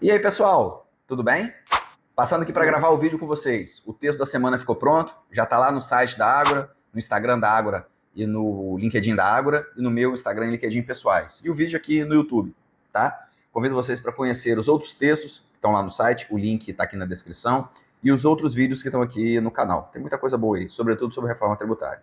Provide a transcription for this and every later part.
E aí, pessoal, tudo bem? Passando aqui para gravar o vídeo com vocês. O texto da semana ficou pronto, já está lá no site da Ágora, no Instagram da Ágora e no LinkedIn da Ágora e no meu Instagram e LinkedIn pessoais. E o vídeo aqui no YouTube, tá? Convido vocês para conhecer os outros textos que estão lá no site, o link está aqui na descrição, e os outros vídeos que estão aqui no canal. Tem muita coisa boa aí, sobretudo sobre reforma tributária.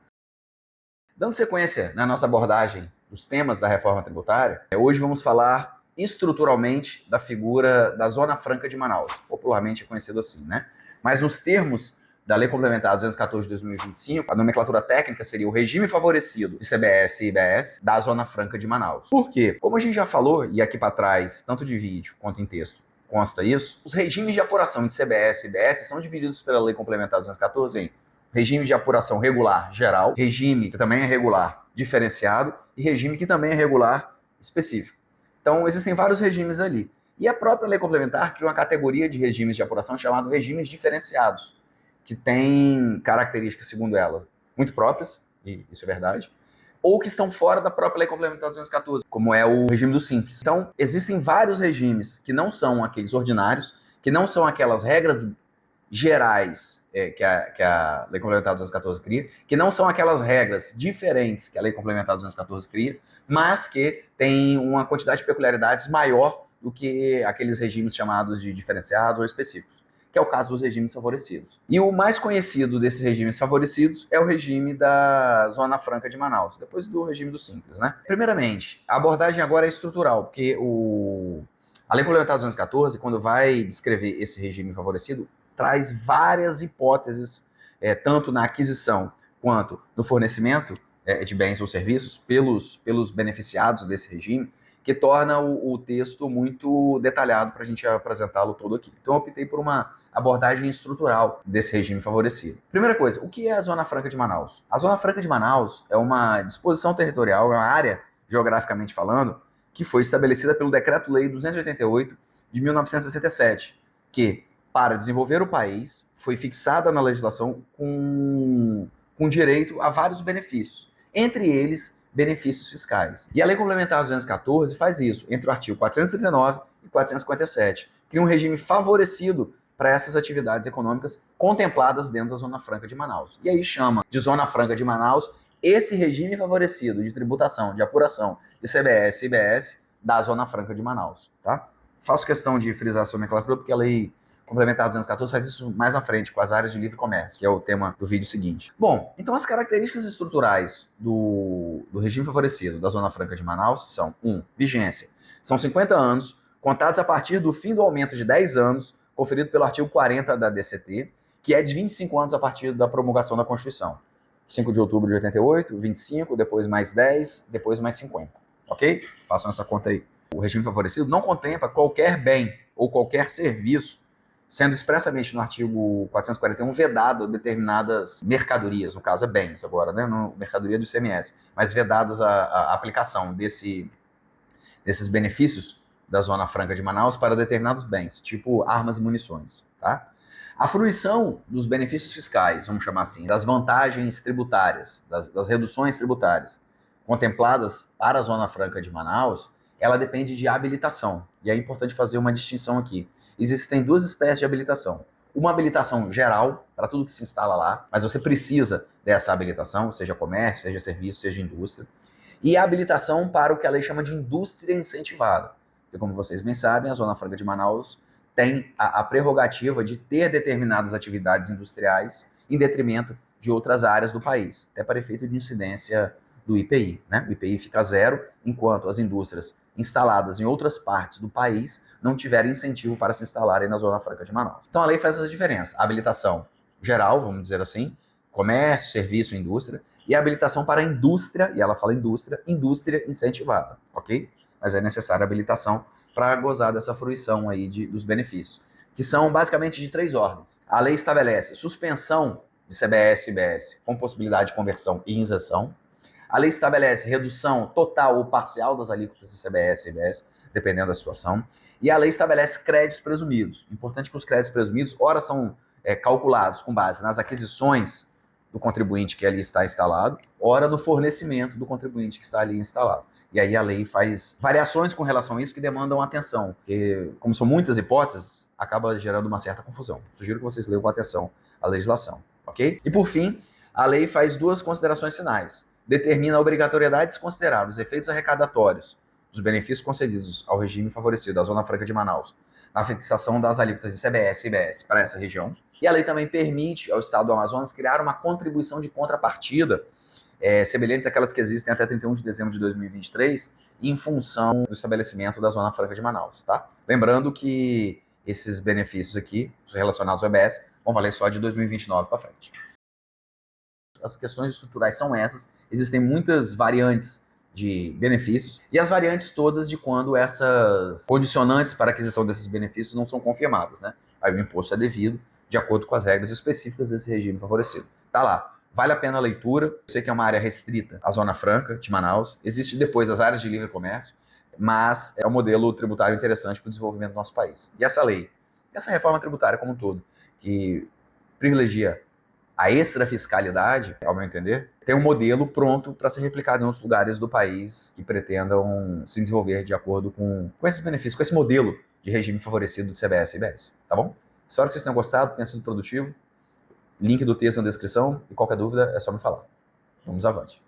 Dando sequência na nossa abordagem dos temas da reforma tributária, hoje vamos falar estruturalmente da figura da Zona Franca de Manaus, popularmente conhecido assim, né? Mas nos termos da Lei Complementar 214 de 2025, a nomenclatura técnica seria o regime favorecido de CBS e IBS da Zona Franca de Manaus. Por quê? Como a gente já falou, e aqui para trás, tanto de vídeo quanto em texto, consta isso, os regimes de apuração de CBS e IBS são divididos pela Lei Complementar 214 em regime de apuração regular geral, regime que também é regular diferenciado e regime que também é regular específico. Então, existem vários regimes ali. E a própria lei complementar cria uma categoria de regimes de apuração chamado regimes diferenciados, que tem características, segundo ela, muito próprias, e isso é verdade, ou que estão fora da própria lei complementar 214, como é o regime do simples. Então, existem vários regimes que não são aqueles ordinários, que não são aquelas regras gerais que a Lei Complementar 214 cria, que não são aquelas regras diferentes que a Lei Complementar 214 cria, mas que tem uma quantidade de peculiaridades maior do que aqueles regimes chamados de diferenciados ou específicos, que é o caso dos regimes favorecidos. E o mais conhecido desses regimes favorecidos é o regime da Zona Franca de Manaus, depois do regime do Simples, né? Primeiramente, a abordagem agora é estrutural, porque a Lei Complementar 214, quando vai descrever esse regime favorecido, traz várias hipóteses, tanto na aquisição quanto no fornecimento de bens ou serviços pelos beneficiados desse regime, que torna o texto muito detalhado para a gente apresentá-lo todo aqui. Então eu optei por uma abordagem estrutural desse regime favorecido. Primeira coisa, o que é a Zona Franca de Manaus? A Zona Franca de Manaus é uma disposição territorial, é uma área, geograficamente falando, que foi estabelecida pelo Decreto-Lei 288 de 1967, que para desenvolver o país, foi fixada na legislação com direito a vários benefícios, entre eles benefícios fiscais. E a Lei Complementar 214 faz isso, entre o artigo 439 e 457, cria um regime favorecido para essas atividades econômicas contempladas dentro da Zona Franca de Manaus. E aí chama de Zona Franca de Manaus esse regime favorecido de tributação, de apuração de CBS e IBS da Zona Franca de Manaus, tá? Faço questão de frisar essa nomenclatura porque a Lei Complementar 214 faz isso mais à frente, com as áreas de livre comércio, que é o tema do vídeo seguinte. Bom, então as características estruturais do regime favorecido da Zona Franca de Manaus são: 1. Vigência. São 50 anos, contados a partir do fim do aumento de 10 anos, conferido pelo artigo 40 da DCT, que é de 25 anos a partir da promulgação da Constituição. 5 de outubro de 88, 25, depois mais 10, depois mais 50. Ok? Façam essa conta aí. O regime favorecido não contempla qualquer bem ou qualquer serviço, sendo expressamente no artigo 441 vedado determinadas mercadorias, no caso é bens agora, né, no mercadoria do ICMS, mas vedadas a aplicação desses benefícios da Zona Franca de Manaus para determinados bens, tipo armas e munições, tá? A fruição dos benefícios fiscais, vamos chamar assim, das vantagens tributárias, das reduções tributárias contempladas para a Zona Franca de Manaus, ela depende de habilitação. E é importante fazer uma distinção aqui. Existem duas espécies de habilitação. Uma habilitação geral, para tudo que se instala lá, mas você precisa dessa habilitação, seja comércio, seja serviço, seja indústria. E a habilitação para o que a lei chama de indústria incentivada. Porque, como vocês bem sabem, a Zona Franca de Manaus tem a prerrogativa de ter determinadas atividades industriais em detrimento de outras áreas do país, até para efeito de incidência do IPI, né? O IPI fica zero, enquanto as indústrias instaladas em outras partes do país não tiverem incentivo para se instalarem na Zona Franca de Manaus. Então a lei faz essa diferença. A habilitação geral, vamos dizer assim, comércio, serviço, indústria, e a habilitação para a indústria, e ela fala indústria incentivada, ok? Mas é necessária a habilitação para gozar dessa fruição aí dos benefícios, que são basicamente de 3 ordens. A lei estabelece suspensão de CBS e IBS com possibilidade de conversão e isenção. A lei estabelece redução total ou parcial das alíquotas de CBS e IBS, dependendo da situação. E a lei estabelece créditos presumidos. Importante que os créditos presumidos, ora são calculados com base nas aquisições do contribuinte que ali está instalado, ora no fornecimento do contribuinte que está ali instalado. E aí a lei faz variações com relação a isso que demandam atenção, porque como são muitas hipóteses, acaba gerando uma certa confusão. Sugiro que vocês leiam com atenção a legislação, ok? E por fim, a lei faz duas considerações finais. Determina a obrigatoriedade de desconsiderar os efeitos arrecadatórios dos benefícios concedidos ao regime favorecido da Zona Franca de Manaus na fixação das alíquotas de CBS e IBS para essa região. E a lei também permite ao Estado do Amazonas criar uma contribuição de contrapartida semelhantes àquelas que existem até 31 de dezembro de 2023, em função do estabelecimento da Zona Franca de Manaus, tá? Lembrando que esses benefícios aqui, relacionados ao EBS, vão valer só de 2029 para frente. As questões estruturais são essas, existem muitas variantes de benefícios, e as variantes todas de quando essas condicionantes para a aquisição desses benefícios não são confirmadas, né? Aí o imposto é devido de acordo com as regras específicas desse regime favorecido. Tá lá. Vale a pena a leitura. Eu sei que é uma área restrita, a Zona Franca de Manaus. Existe depois as áreas de livre comércio, mas é um modelo tributário interessante para o desenvolvimento do nosso país. E essa lei, essa reforma tributária como um todo, que privilegia a extrafiscalidade, ao meu entender, tem um modelo pronto para ser replicado em outros lugares do país que pretendam se desenvolver de acordo com esses benefícios, com esse modelo de regime favorecido do CBS e IBS, tá bom? Espero que vocês tenham gostado, tenha sido produtivo. Link do texto na descrição e qualquer dúvida é só me falar. Vamos avante.